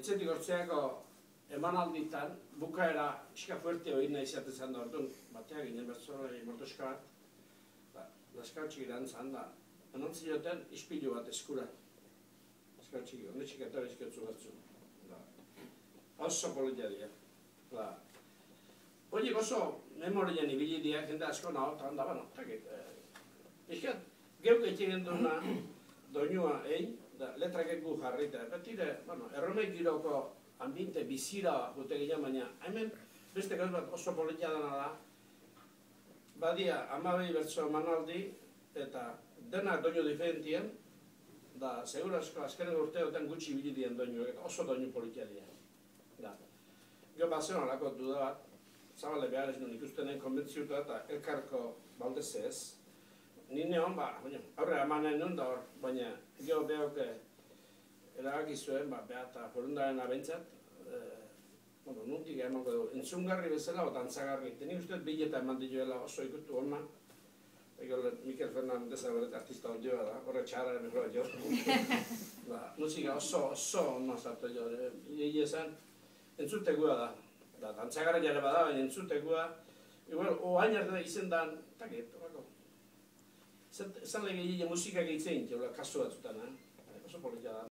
Itzetik hortzeako emanalditan, bukaera iska fuerte hori nahi izaten zan da orduan, bateak ginen bertzola mortoska bat, laskartxik irantzan da, anontzioten ispilu bat eskura. Laskartxik, ondetxik eta izkiotzu batzu. Oso politia dira. Horiek oso memorien ibili dira, jende asko nahotan da, bueno, takit. Iskat, geuk etxegen duena doinua egin, letrak egu jarrita. Betire, erromeik giroko ambiente bizira gute ginen, baina hemen beste gauz bat oso politia dena da. Badia, 12 bertso emanaldi, eta denak doinu diferentien, da, segura asko, azkenen urteotan gutxi ibili dien doinu, eta oso doinu politia dira. Gio bazen olako duda bat, zabale behar ez nuen ikustenen konbentziuta eta elkarko baldeze ez. Nine hon, aurre amanen nuen da hor, baina gio behok erabaki zuen, behar eta forundaren abentzat, nuntik emango dugu, entzungarri bezala o dantzagarri. Nik uste bileta eman dituela oso ikustu hona. Mikel Fernandez aberet artista hon joa da, horre txarra emekroa jo. Musika oso hona zartu jo, esan, entzutegua da. Dantzagarra jare bada, baina entzutegua. Igual, oain arte izen dan, taket, horako. Esan lege musikak egiten, kasu batzutan, oso politia da.